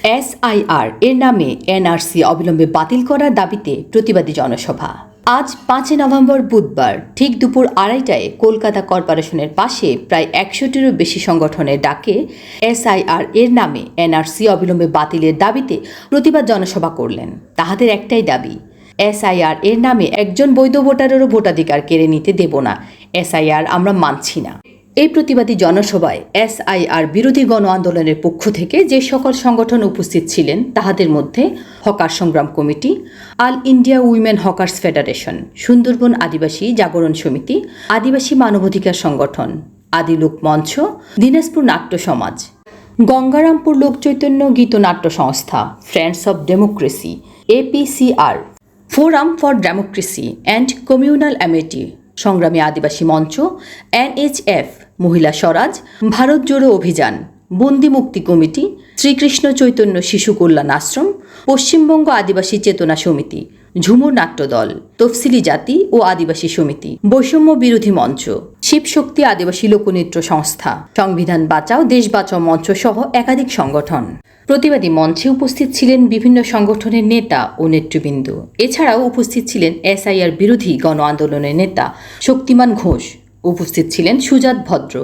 SIR এর নামে NRC অবিলম্বে বাতিল করার দাবিতে প্রতিবাদী জনসভা আজ 5 নভেম্বর বুধবার ঠিক দুপুর 2:30টায় কলকাতা কর্পোরেশনের পাশে প্রায় 100টিরও বেশি সংগঠনের ডাকে এসআইআর এর নামে এনআরসি অবিলম্বে বাতিলের দাবিতে প্রতিবাদ জনসভা করলেন। তাহাদের একটাই দাবি, এসআইআর এর নামে একজন বৈধ ভোটারেরও ভোটাধিকার কেড়ে নিতে দেব না। এসআইআর আমরা মানছি না। এই প্রতিবাদী জনসভায় এসআইআর বিরোধী গণ আন্দোলনের পক্ষ থেকে যে সকল সংগঠন উপস্থিত ছিলেন তাহাদের মধ্যে হকার সংগ্রাম committee, all India women hawkers federation, Sundarban আদিবাসী জাগরণ সমিতি, আদিবাসী মানবাধিকার সংগঠন, আদিলোক মঞ্চ, দিনাজপুর নাট্য সমাজ, গঙ্গারামপুর লোকচৈতন্য গীতনাট্য সংস্থা, friends of democracy, APCR, forum for democracy and communal amity, সংগ্রামী আদিবাসী মঞ্চ, এনএইচএফ, মহিলা স্বরাজ, ভারত জোড়ো অভিযান, বন্দি মুক্তি কমিটি, শ্রীকৃষ্ণ চৈতন্য শিশু কল্যাণ আশ্রম, পশ্চিমবঙ্গ আদিবাসী চেতনা সমিতি, ঝুমুর নাট্যদল, তফসিলি জাতি ও আদিবাসী সমিতি, বৈষম্য বিরোধী মঞ্চ, শিবশক্তি আদিবাসী লোকনৃত্য সংস্থা, সংবিধান বাঁচাও দেশ বাঁচাও মঞ্চ সহ একাধিক সংগঠন। প্রতিবাদী মঞ্চে উপস্থিত ছিলেন বিভিন্ন সংগঠনের নেতা ও নেতৃবৃন্দ। এছাড়াও উপস্থিত ছিলেন এসআইআর বিরোধী গণ আন্দোলনের নেতা শক্তিমান ঘোষ, উপস্থিত ছিলেন সুজাত ভদ্র।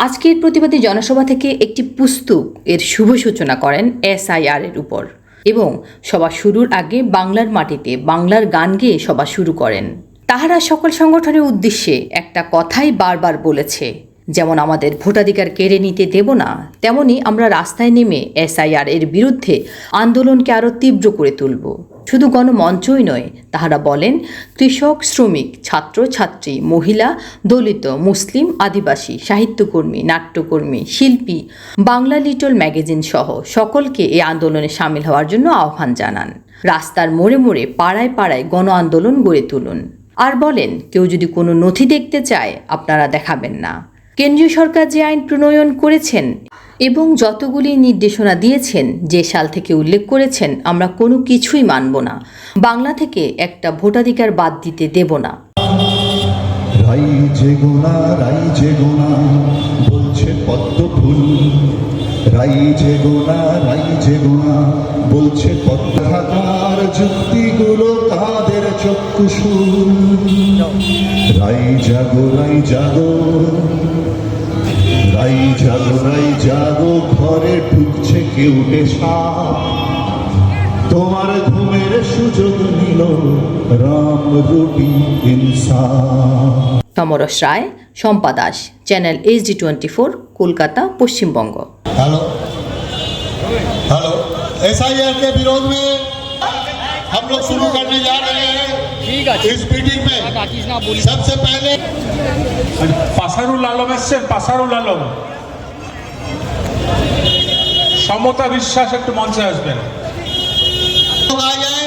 আজকের প্রতিবাদী জনসভা থেকে একটি পুস্তক এর শুভ সূচনা করেন এসআইআর এর উপর এবং সভা শুরুর আগে বাংলার মাটিতে বাংলার গান গেয়ে সভা শুরু করেন। তাহারা সকল সংগঠনের উদ্দেশ্যে একটা কথাই বারবার বলেছে, যেমন আমাদের ভোটাধিকার কেড়ে নিতে দেব না, তেমনি আমরা রাস্তায় নেমে এসআইআর এর বিরুদ্ধে আন্দোলনকে আরও তীব্র করে তুলব। শুধু গণমঞ্চই নয়, তাহারা বলেন কৃষক, শ্রমিক, ছাত্র ছাত্রী, মহিলা, দলিত, মুসলিম, আদিবাসী, সাহিত্যকর্মী, নাট্যকর্মী, শিল্পী, বাংলা লিটল ম্যাগাজিন সহ সকলকে এই আন্দোলনে সামিল হওয়ার জন্য আহ্বান জানান। রাস্তার মোড়ে মোড়ে পাড়ায় পাড়ায় গণ আন্দোলন গড়ে তুলুন। আর বলেন, কেউ যদি কোনো নথি দেখতে চায় আপনারা দেখাবেন না। কেন্দ্রীয় সরকার যে আইন প্রণয়ন করেছেন এবং যতগুলি নির্দেশনা দিয়েছেন, যে সাল থেকে উল্লেখ করেছেন, আমরা কোনো কিছুই মানব না। বাংলা থেকে একটা ভোটাধিকার বাদ দিতে দেব না। রাই যে গোনা বলছে পদ্ম ফুল, রাই যে গোনা বলছে পদ্ম থাকার যুক্তিগুলো তাদের চক্ষুশুল। রাই জাগো রাই জাগো ঘরে ঢুকছে কেউটে সাপ, তোমার ঘুমের সুযোগ নিল রাম রূপী ইনসাফ। Samaras Roy, Shampa Das, channel HD24, Kolkata, Paschimbanga. Hello SIR के विरोध में हम लोग शुरू करने जा रहे हैं इस मीटिंग में। सबसे पहले পাসারুল আলম এসছেন, পাসারুল আলম, সমতা বিশ্বাস একটু মঞ্চে আসবেন। आ जाए